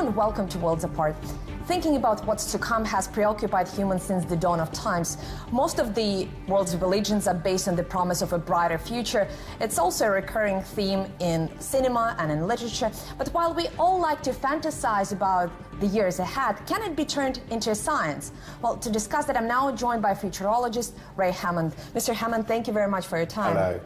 and welcome to Worlds Apart. Thinking about what's to come has preoccupied humans since the dawn of times. Most of the world's religions are based on the promise of a brighter future. It's also a recurring theme in cinema and in literature. But while we all like to fantasize about the years ahead, can it be turned into science? Well, to discuss that, I'm now joined by futurologist Ray Hammond. Mr. Hammond, thank you very much for your time. Hello.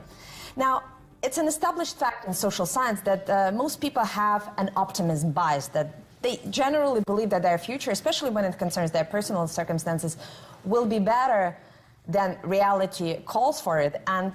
Now, it's an established fact in social science that most people have an optimism bias, that they generally believe that their future, especially when it concerns their personal circumstances, will be better than reality calls for it. And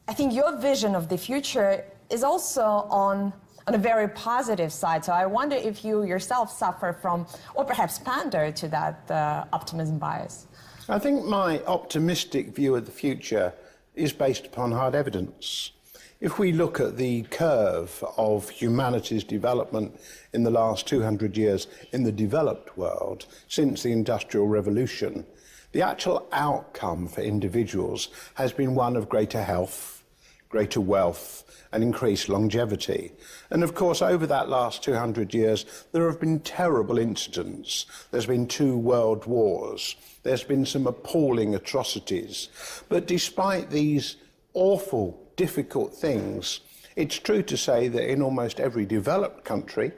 I think your vision of the future is also on a very positive side. So I wonder if you yourself suffer from, or perhaps pander to that optimism bias. I think my optimistic view of the future is based upon hard evidence. If we look at the curve of humanity's development in the last 200 years in the developed world, since the Industrial Revolution, the actual outcome for individuals has been one of greater health, greater wealth, and increased longevity. And of course, over that last 200 years, there have been terrible incidents. There's been 2 world wars. There's been some appalling atrocities. But despite these awful, difficult things, it's true to say that in almost every developed country,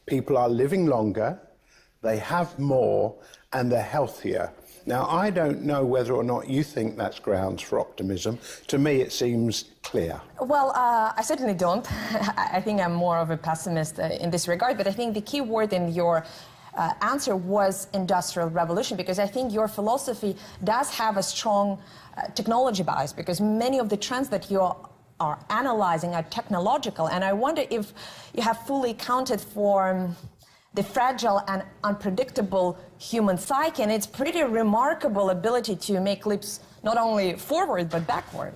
people are living longer, they have more, and they're healthier. Now, I don't know whether or not you think that's grounds for optimism. To me, it seems clear. Well, I certainly don't. I think I'm more of a pessimist in this regard, but I think the key word in your answer was industrial revolution, because I think your philosophy does have a strong technology bias, because many of the trends that you are analyzing are technological, and I wonder if you have fully accounted for the fragile and unpredictable human psyche and its pretty remarkable ability to make leaps not only forward but backward.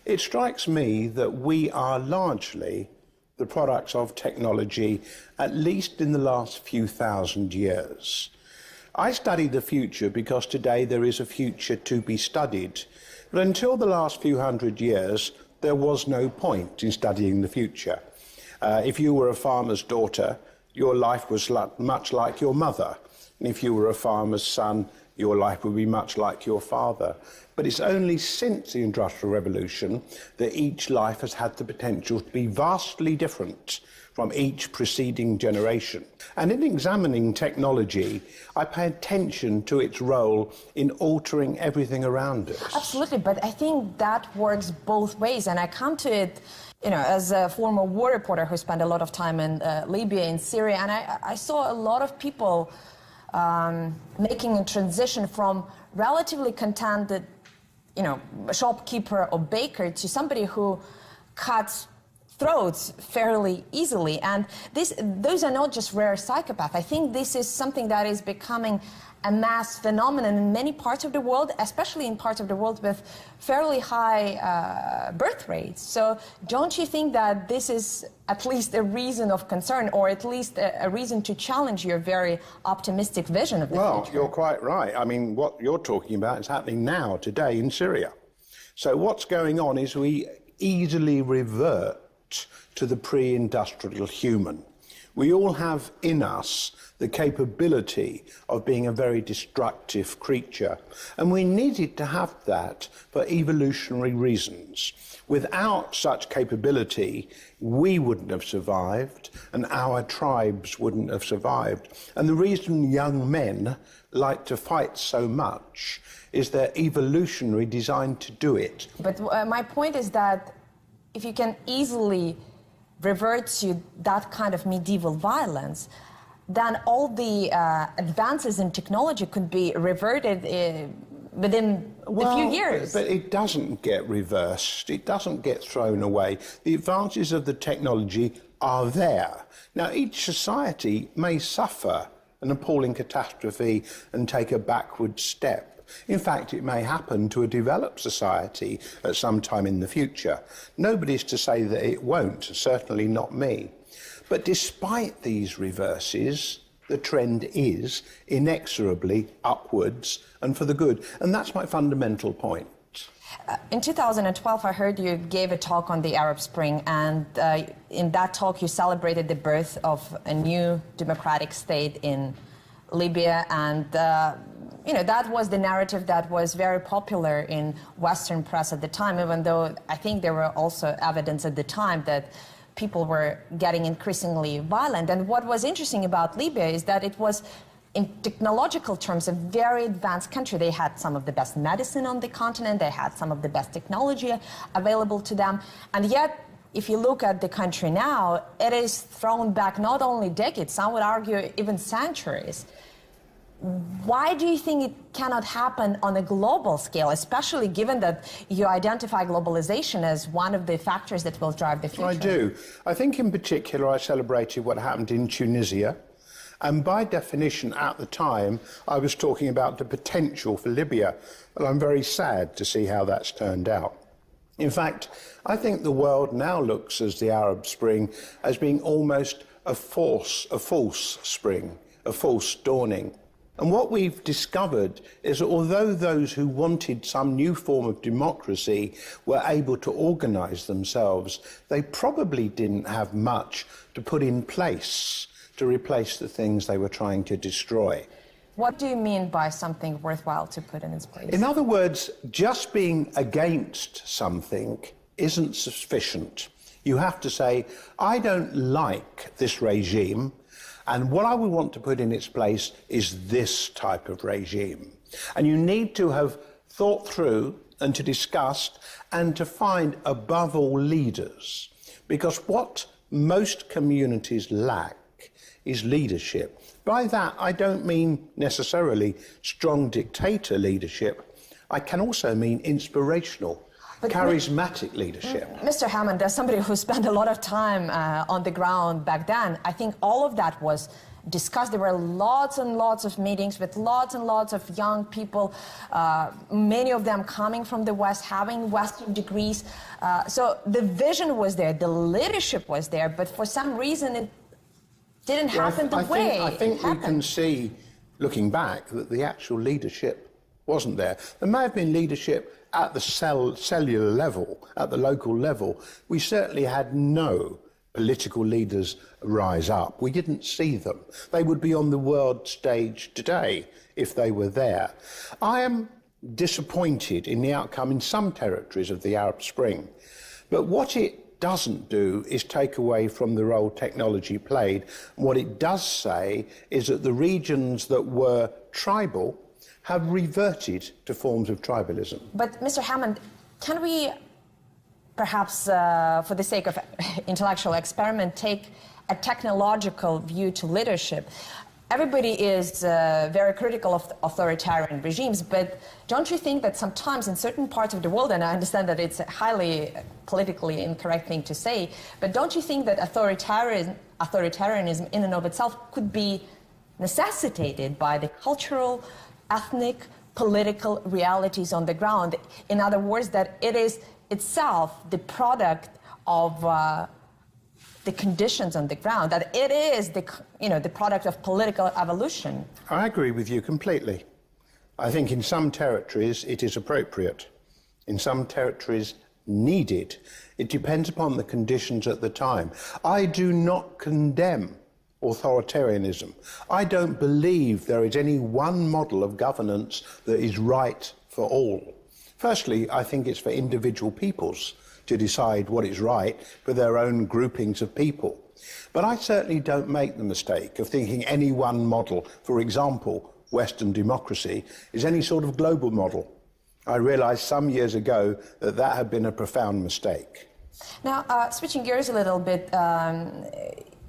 It strikes me that we are largely the products of technology, at least in the last few thousand years. I study the future because today there is a future to be studied. But until the last few hundred years, there was no point in studying the future. If you were a farmer's daughter, your life was much like your mother. And if you were a farmer's son, your life would be much like your father. But it's only since the Industrial Revolution that each life has had the potential to be vastly different from each preceding generation. And in examining technology, I pay attention to its role in altering everything around us. Absolutely, but I think that works both ways, and I come to it, you know, as a former war reporter who spent a lot of time in Libya and Syria, and I saw a lot of people making a transition from relatively contented, you know, shopkeeper or baker to somebody who cuts throats fairly easily. And those are not just rare psychopaths. I think this is something that is becoming a mass phenomenon in many parts of the world, especially in parts of the world with fairly high birth rates. So don't you think that this is at least a reason of concern, or at least a reason to challenge your very optimistic vision of the future? Well, you're quite right. I mean, what you're talking about is happening now, today, in Syria. So what's going on is we easily revert to the pre-industrial human. We all have in us the capability of being a very destructive creature, and we needed to have that for evolutionary reasons. Without such capability, we wouldn't have survived, and our tribes wouldn't have survived. And the reason young men like to fight so much is they're evolutionary designed to do it. But my point is that if you can easily revert to that kind of medieval violence, then all the advances in technology could be reverted within a few years. But it doesn't get reversed. It doesn't get thrown away. The advances of the technology are there. Now, each society may suffer an appalling catastrophe and take a backward step. In fact, it may happen to a developed society at some time in the future. Nobody's to say that it won't, certainly not me. But despite these reverses, the trend is inexorably upwards and for the good. And that's my fundamental point. In 2012, I heard you gave a talk on the Arab Spring, and in that talk you celebrated the birth of a new democratic state in Libya, and that was the narrative that was very popular in Western press at the time, even though I think there were also evidence at the time that people were getting increasingly violent. And what was interesting about Libya is that it was, in technological terms, a very advanced country. They had some of the best medicine on the continent, they had some of the best technology available to them, and yet, if you look at the country now, it is thrown back not only decades, some would argue even centuries. Why do you think it cannot happen on a global scale, especially given that you identify globalization as one of the factors that will drive the future? I do. I think in particular I celebrated what happened in Tunisia. And by definition, at the time, I was talking about the potential for Libya. And I'm very sad to see how that's turned out. In fact, I think the world now looks at the Arab Spring as being almost a false spring, a false dawning. And what we've discovered is that although those who wanted some new form of democracy were able to organise themselves, they probably didn't have much to put in place to replace the things they were trying to destroy. What do you mean by something worthwhile to put in its place? In other words, just being against something isn't sufficient. You have to say, I don't like this regime, and what I would want to put in its place is this type of regime. And you need to have thought through and to discuss and to find, above all, leaders. Because what most communities lack is leadership. By that, I don't mean necessarily strong dictator leadership. I can also mean inspirational, charismatic leadership. Mr. Hammond, as somebody who spent a lot of time on the ground back then, I think all of that was discussed. There were lots and lots of meetings with lots and lots of young people, many of them coming from the West, having Western degrees. So the vision was there, the leadership was there, but for some reason it didn't happen the way I think we can see, looking back, that the actual leadership wasn't there. There may have been leadership at the cellular level, at the local level. We certainly had no political leaders rise up. We didn't see them. They would be on the world stage today if they were there. I am disappointed in the outcome in some territories of the Arab Spring, but what it doesn't do is take away from the role technology played. What it does say is that the regions that were tribal have reverted to forms of tribalism. But Mr. Hammond, can we perhaps, for the sake of intellectual experiment, take a technological view to leadership? Everybody is very critical of authoritarian regimes, but don't you think that sometimes in certain parts of the world, and I understand that it's a highly politically incorrect thing to say, but don't you think that authoritarianism in and of itself could be necessitated by the cultural, ethnic, political realities on the ground? In other words, that it is itself the product of the conditions on the ground, that it is the product of political evolution. I agree with you completely. I think in some territories it is appropriate, in some territories needed. It depends upon the conditions at the time. I do not condemn authoritarianism. I don't believe there is any one model of governance that is right for all. Firstly, I think it's for individual peoples to decide what is right for their own groupings of people. But I certainly don't make the mistake of thinking any one model, for example, Western democracy, is any sort of global model. I realised some years ago that that had been a profound mistake. Now, switching gears a little bit,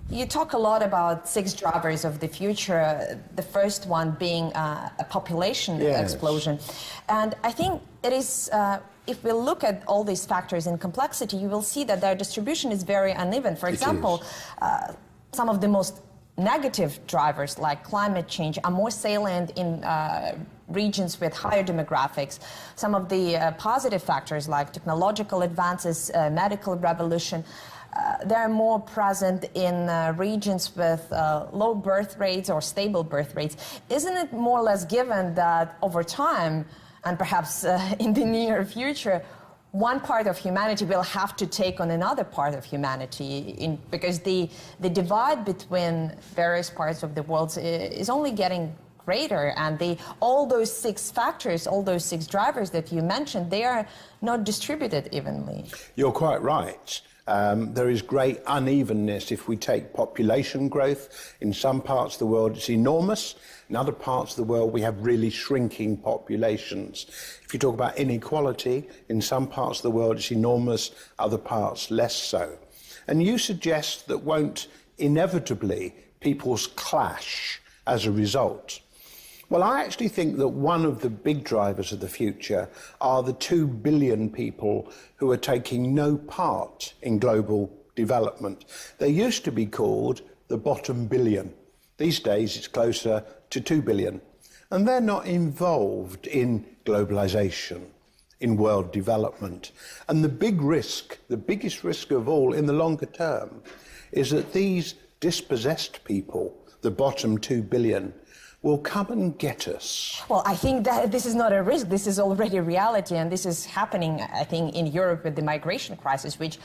you talk a lot about 6 drivers of the future, the first one being a population explosion. And I think it is, if we look at all these factors in complexity, you will see that their distribution is very uneven. For example, some of the most negative drivers like climate change are more salient in regions with higher demographics. Some of the positive factors like technological advances, medical revolution, they're more present in regions with low birth rates or stable birth rates. Isn't it more or less given that over time and perhaps in the near future, one part of humanity will have to take on another part of humanity because the divide between various parts of the world is only getting greater, and all those 6 factors, all those 6 drivers that you mentioned, they are not distributed evenly. You're quite right. There is great unevenness if we take population growth. In some parts of the world it's enormous. In other parts of the world we have really shrinking populations. If you talk about inequality, in some parts of the world it's enormous, other parts less so. And you suggest that won't inevitably peoples clash as a result. Well, I actually think that one of the big drivers of the future are the 2 billion people who are taking no part in global development. They used to be called the bottom billion. These days it's closer to 2 billion. And they're not involved in globalization, in world development. And the biggest risk of all in the longer term, is that these dispossessed people, the bottom 2 billion, will come and get us. Well, I think that this is not a risk. This is already reality, and this is happening, I think, in Europe with the migration crisis, which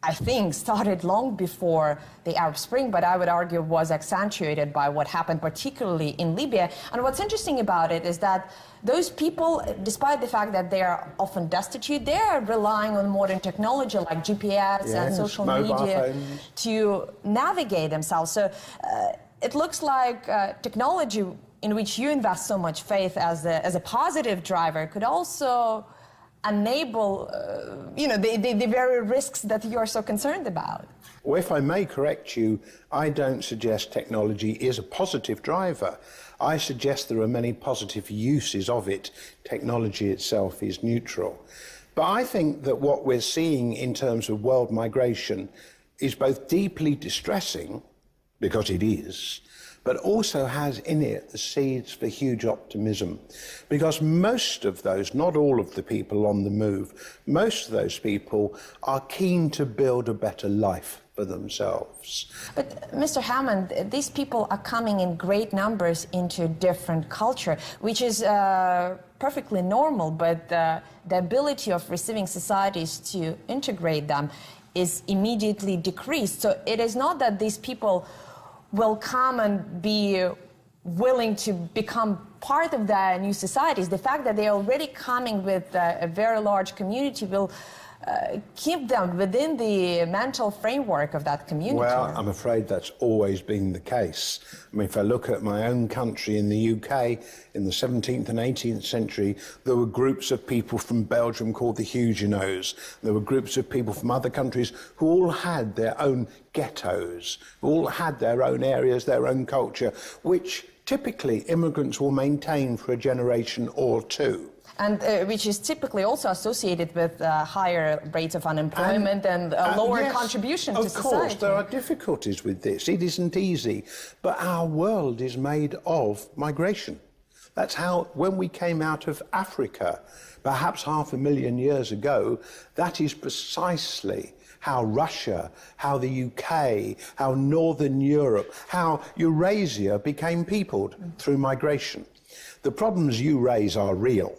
I think started long before the Arab Spring, but I would argue was accentuated by what happened, particularly in Libya. And what's interesting about it is that those people, despite the fact that they are often destitute, they are relying on modern technology like GPS and social media to navigate themselves. So it looks like technology in which you invest so much faith as a positive driver could also enable, the very risks that you are so concerned about. Well, if I may correct you, I don't suggest technology is a positive driver. I suggest there are many positive uses of it. Technology itself is neutral. But I think that what we're seeing in terms of world migration is both deeply distressing, because it is, but also has in it the seeds for huge optimism. Because most of those, not all of the people on the move, most of those people are keen to build a better life for themselves. But Mr. Hammond, these people are coming in great numbers into different culture, which is perfectly normal, but the ability of receiving societies to integrate them is immediately decreased. So it is not that these people will come and be willing to become part of the new societies. The fact that they're already coming with a very large community will keep them within the mental framework of that community. Well, I'm afraid that's always been the case. I mean, if I look at my own country in the UK, in the 17th and 18th century, there were groups of people from Belgium called the Huguenots. There were groups of people from other countries who all had their own ghettos, who all had their own areas, their own culture, which typically immigrants will maintain for a generation or two. And which is typically also associated with higher rates of unemployment and a lower contribution to society. Of course, there are difficulties with this. It isn't easy. But our world is made of migration. That's how, when we came out of Africa, perhaps 500,000 years ago, that is precisely how Russia, how the UK, how Northern Europe, how Eurasia became peopled through migration. The problems you raise are real.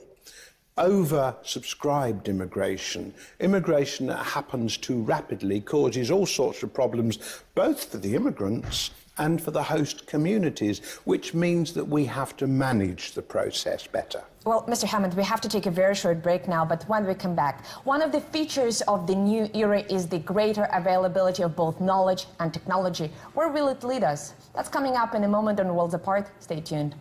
Oversubscribed immigration, immigration that happens too rapidly, causes all sorts of problems, both for the immigrants and for the host communities, which means that we have to manage the process better. Well, Mr. Hammond, we have to take a very short break now, but when we come back, one of the features of the new era is the greater availability of both knowledge and technology. Where will it lead us? That's coming up in a moment on Worlds Apart. Stay tuned.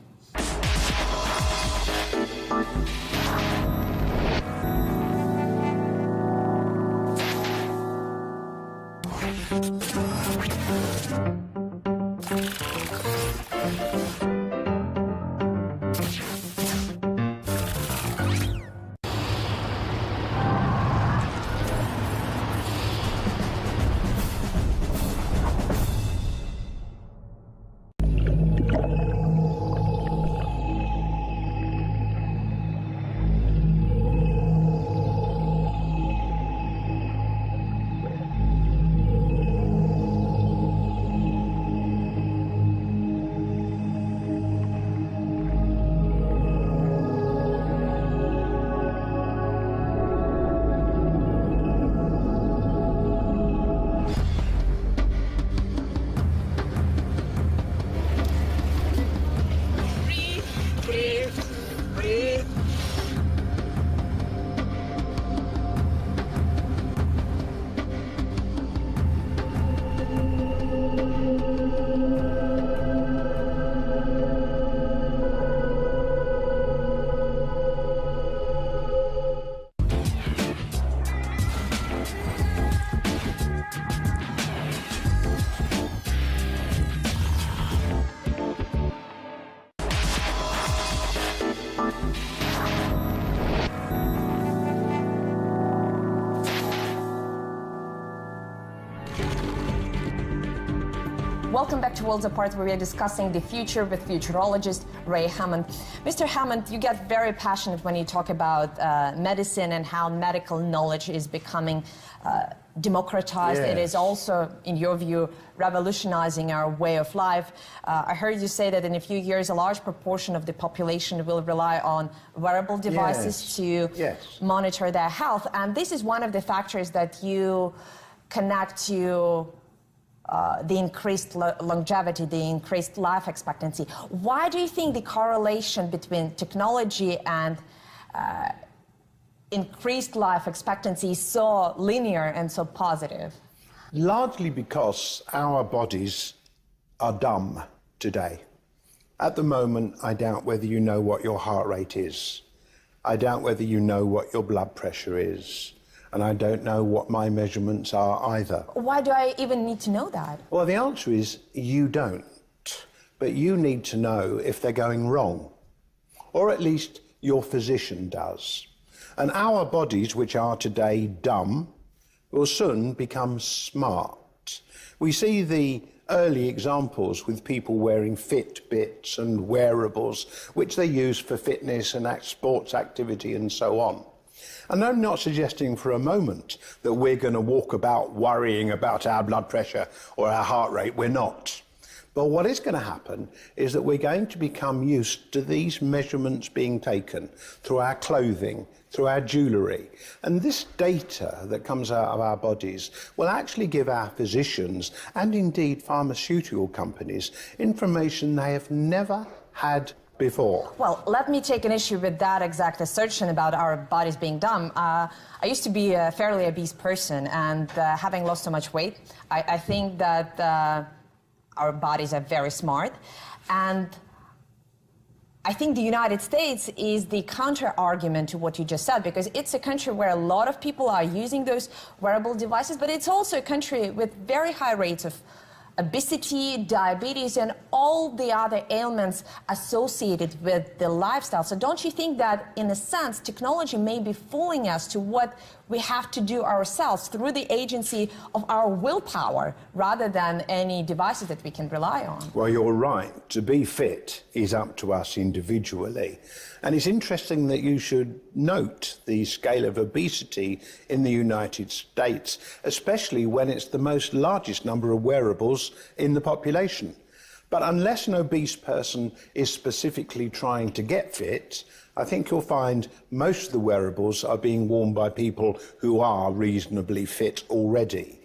Welcome back to Worlds Apart, where we are discussing the future with futurologist Ray Hammond. Mr. Hammond, you get very passionate when you talk about medicine and how medical knowledge is becoming democratized. Yes. It is also, in your view, revolutionizing our way of life. I heard you say that in a few years, a large proportion of the population will rely on wearable devices to monitor their health. And this is one of the factors that you connect to the increased longevity, the increased life expectancy. Why do you think the correlation between technology and increased life expectancy is so linear and so positive? Largely because our bodies are dumb today. At the moment, I doubt whether you know what your heart rate is. I doubt whether you know what your blood pressure is. And I don't know what my measurements are either. Why do I even need to know that? Well, the answer is you don't. But you need to know if they're going wrong. Or at least your physician does. And our bodies, which are today dumb, will soon become smart. We see the early examples with people wearing Fitbits and wearables, which they use for fitness and sports activity and so on. And I'm not suggesting for a moment that we're going to walk about worrying about our blood pressure or our heart rate. We're not. But what is going to happen is that we're going to become used to these measurements being taken through our clothing, through our jewellery. And this data that comes out of our bodies will actually give our physicians and indeed pharmaceutical companies information they have never had before. Well, let me take an issue with that exact assertion about our bodies being dumb. I used to be a fairly obese person, and having lost so much weight, I think that our bodies are very smart. And I think the United States is the counter-argument to what you just said, because it's a country where a lot of people are using those wearable devices, but it's also a country with very high rates of obesity, diabetes, and all the other ailments associated with the lifestyle. So don't you think that, in a sense, technology may be fooling us to what we have to do ourselves through the agency of our willpower, rather than any devices that we can rely on? Well, you're right. To be fit is up to us individually. And it's interesting that you should note the scale of obesity in the United States, especially when it's the most largest number of wearables in the population. But unless an obese person is specifically trying to get fit, I think you'll find most of the wearables are being worn by people who are reasonably fit already.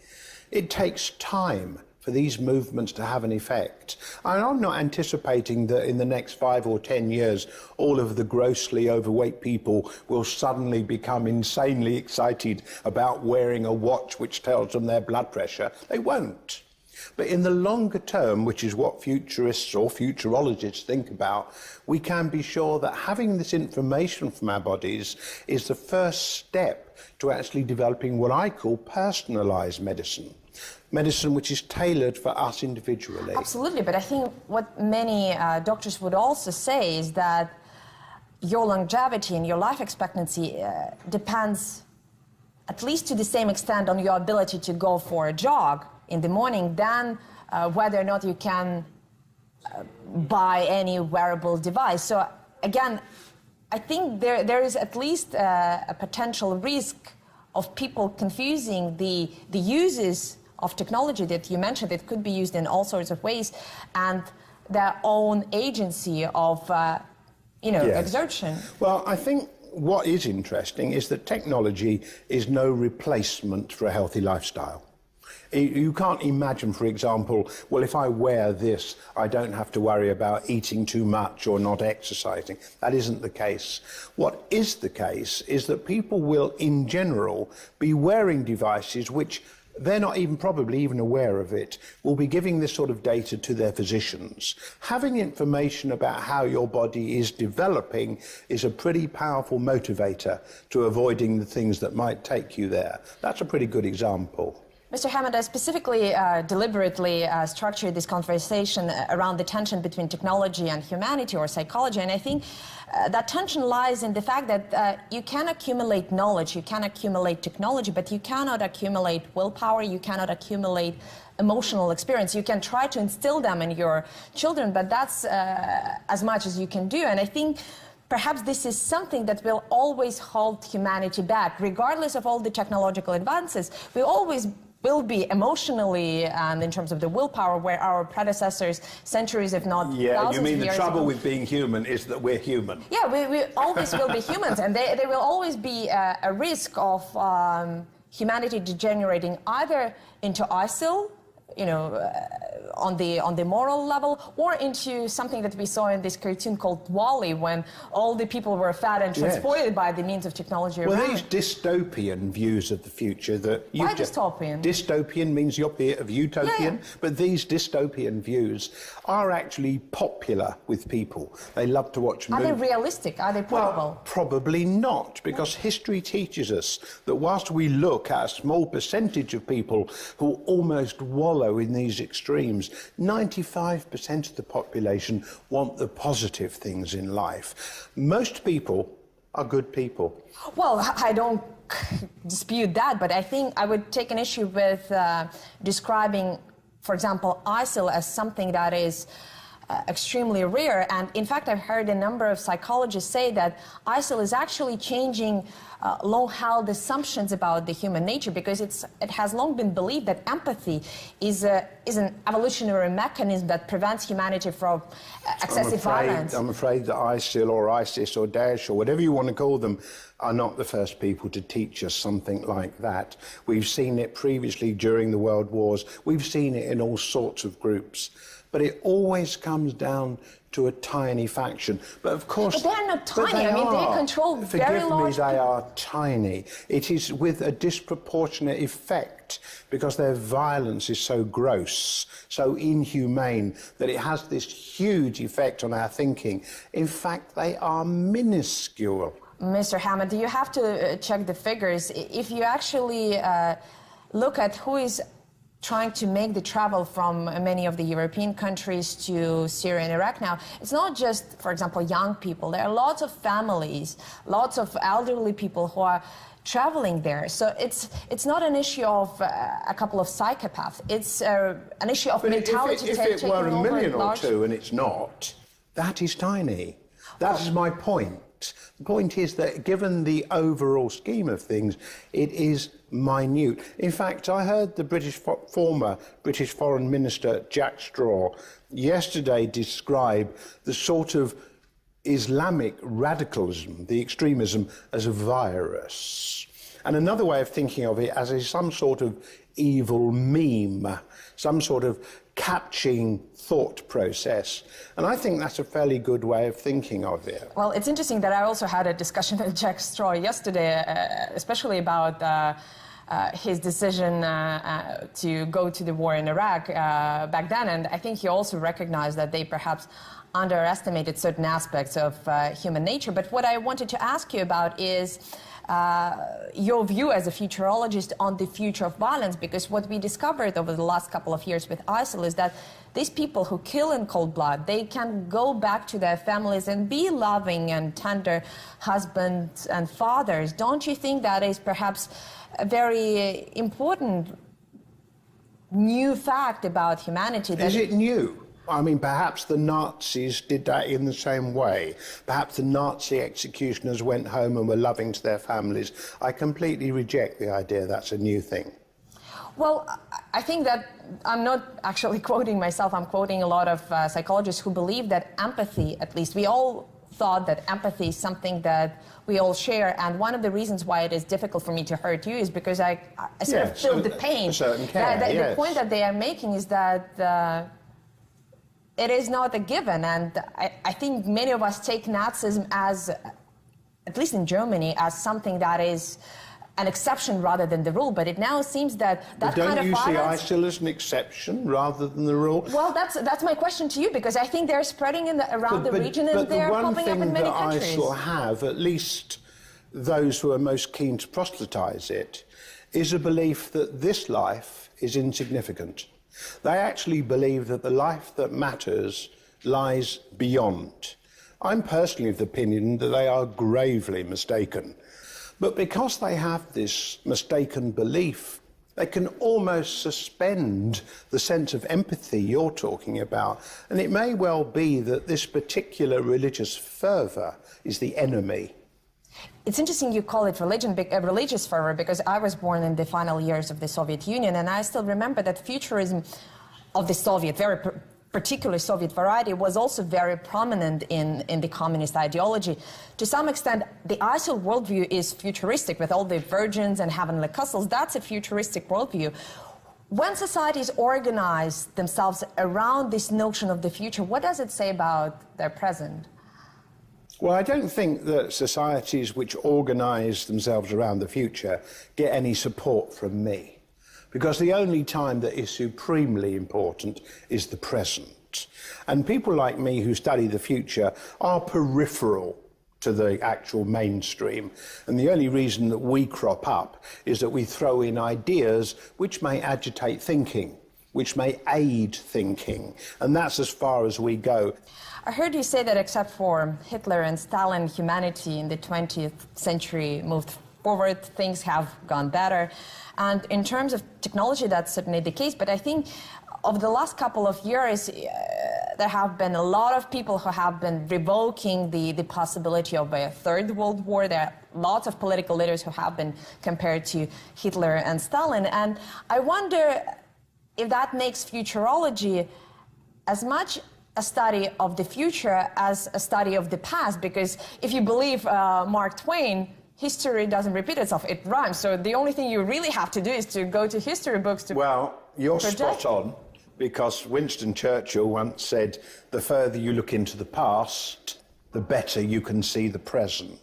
It takes time for these movements to have an effect. And I'm not anticipating that in the next 5 or 10 years, all of the grossly overweight people will suddenly become insanely excited about wearing a watch which tells them their blood pressure. They won't. But in the longer term, which is what futurists or futurologists think about, we can be sure that having this information from our bodies is the first step to actually developing what I call personalised medicine. Medicine which is tailored for us individually. Absolutely, but I think what many doctors would also say is that your longevity and your life expectancy depends, at least to the same extent, on your ability to go for a jog in the morning than whether or not you can buy any wearable device. So again, I think there is at least a potential risk of people confusing the uses of technology that you mentioned. It could be used in all sorts of ways, and their own agency of exertion. Well, I think what is interesting is that technology is no replacement for a healthy lifestyle. You can't imagine, for example, well, if I wear this, I don't have to worry about eating too much or not exercising. That isn't the case. What is the case is that people will, in general, be wearing devices which they're not even probably even aware of it, will be giving this sort of data to their physicians. Having information about how your body is developing is a pretty powerful motivator to avoiding the things that might take you there. That's a pretty good example. Mr. Hammond, I specifically, deliberately structured this conversation around the tension between technology and humanity or psychology, and I think that tension lies in the fact that you can accumulate knowledge, you can accumulate technology, but you cannot accumulate willpower, you cannot accumulate emotional experience. You can try to instill them in your children, but that's as much as you can do, and I think perhaps this is something that will always hold humanity back. Regardless of all the technological advances, we always will be emotionally, and in terms of the willpower, where our predecessors, centuries if not thousands of years ago. Yeah, you mean the trouble with being human is that we're human. Yeah, we always will be humans, and there will always be a risk of humanity degenerating either into ISIL, you know, on the moral level, or into something that we saw in this cartoon called WALL-E, when all the people were fat and transported by the means of technology around. Well, these dystopian views of the future that you... Why dystopian? Dystopian means the opposite of utopian, but these dystopian views are actually popular with people. They love to watch movies. Are they realistic? Are they probable? Well, probably not, because history teaches us that whilst we look at a small percentage of people who almost wallow in these extremes, 95% of the population want the positive things in life. Most people are good people. Well, I don't dispute that, but I think I would take an issue with describing, for example, ISIL as something that is extremely rare. And in fact, I've heard a number of psychologists say that ISIL is actually changing long-held assumptions about the human nature, because it has long been believed that empathy is an evolutionary mechanism that prevents humanity from excessive violence. I'm afraid that ISIL or ISIS or Daesh or whatever you want to call them are not the first people to teach us something like that. We've seen it previously during the World Wars. We've seen it in all sorts of groups. But it always comes down to a tiny faction. But of course... But they're not tiny. I mean, they control very large... Forgive me, they are tiny. It is with a disproportionate effect, because their violence is so gross, so inhumane, that it has this huge effect on our thinking. In fact, they are minuscule. Mr. Hammond, you have to check the figures. If you actually look at who is trying to make the travel from many of the European countries to Syria and Iraq now, it's not just, for example, young people. There are lots of families, lots of elderly people who are traveling there. So it's not an issue of a couple of psychopaths. It's an issue of mentality. If it were a million or two, and it's not, that is tiny. That is my point. The point is that given the overall scheme of things, it is minute. In fact, I heard the former British Foreign Minister Jack Straw yesterday describe the sort of Islamic radicalism, the extremism, as a virus. And another way of thinking of it as some sort of evil meme, some sort of catching thought process. And I think that's a fairly good way of thinking of it. Well, it's interesting that I also had a discussion with Jack Straw yesterday, especially about his decision to go to the war in Iraq back then. And I think he also recognized that they perhaps underestimated certain aspects of human nature. But what I wanted to ask you about is your view as a futurologist on the future of violence, because what we discovered over the last couple of years with ISIL is that these people who kill in cold blood, they can go back to their families and be loving and tender husbands and fathers. Don't you think that is perhaps a very important new fact about humanity? Is it new? I mean, perhaps the Nazis did that in the same way. Perhaps the Nazi executioners went home and were loving to their families. I completely reject the idea that's a new thing. Well, I think that I'm not actually quoting myself. I'm quoting a lot of psychologists who believe that empathy, at least we all thought that empathy is something that we all share. And one of the reasons why it is difficult for me to hurt you is because I sort of feel the pain. A certain care, The point that they are making is that it is not a given, and I think many of us take Nazism as, at least in Germany, as something that is an exception rather than the rule. But it now seems that that kind of violence... Don't you see ISIL as an exception rather than the rule? Well, that's my question to you, because I think they're spreading around the region, and they're popping up in many countries. But the one thing that ISIL have, at least those who are most keen to proselytise it, is a belief that this life is insignificant. They actually believe that the life that matters lies beyond. I'm personally of the opinion that they are gravely mistaken. But because they have this mistaken belief, they can almost suspend the sense of empathy you're talking about. And it may well be that this particular religious fervour is the enemy. It's interesting you call it religious fervor, because I was born in the final years of the Soviet Union, and I still remember that futurism of the Soviet, very particular Soviet variety, was also very prominent in the communist ideology. To some extent, the ISIL worldview is futuristic, with all the virgins and heavenly castles. That's a futuristic worldview. When societies organize themselves around this notion of the future, what does it say about their present? Well, I don't think that societies which organise themselves around the future get any support from me, because the only time that is supremely important is the present. And people like me who study the future are peripheral to the actual mainstream. And the only reason that we crop up is that we throw in ideas which may agitate thinking, which may aid thinking. And that's as far as we go. I heard you say that except for Hitler and Stalin, humanity in the 20th century moved forward, things have gone better. And in terms of technology, that's certainly the case. But I think over the last couple of years, there have been a lot of people who have been revoking the possibility of a third world war. There are lots of political leaders who have been compared to Hitler and Stalin. And I wonder if that makes futurology as much a study of the future as a study of the past, because if you believe Mark Twain, history doesn't repeat itself, it rhymes. So the only thing you really have to do is to go to history books to Well, you're spot on, because Winston Churchill once said, the further you look into the past, the better you can see the present.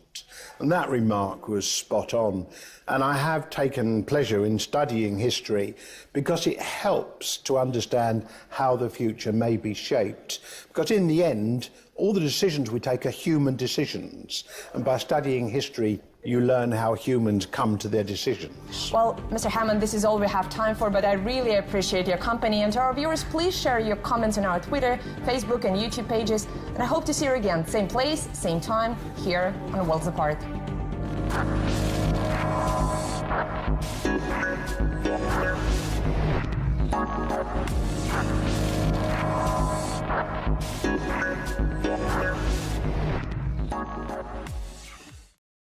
And that remark was spot on. And I have taken pleasure in studying history because it helps to understand how the future may be shaped. Because in the end, all the decisions we take are human decisions. And by studying history, you learn how humans come to their decisions. Well, Mr. Hammond, this is all we have time for, but I really appreciate your company. And to our viewers, please share your comments on our Twitter, Facebook, and YouTube pages. And I hope to see you again, same place, same time, here on Worlds Apart. Thank you.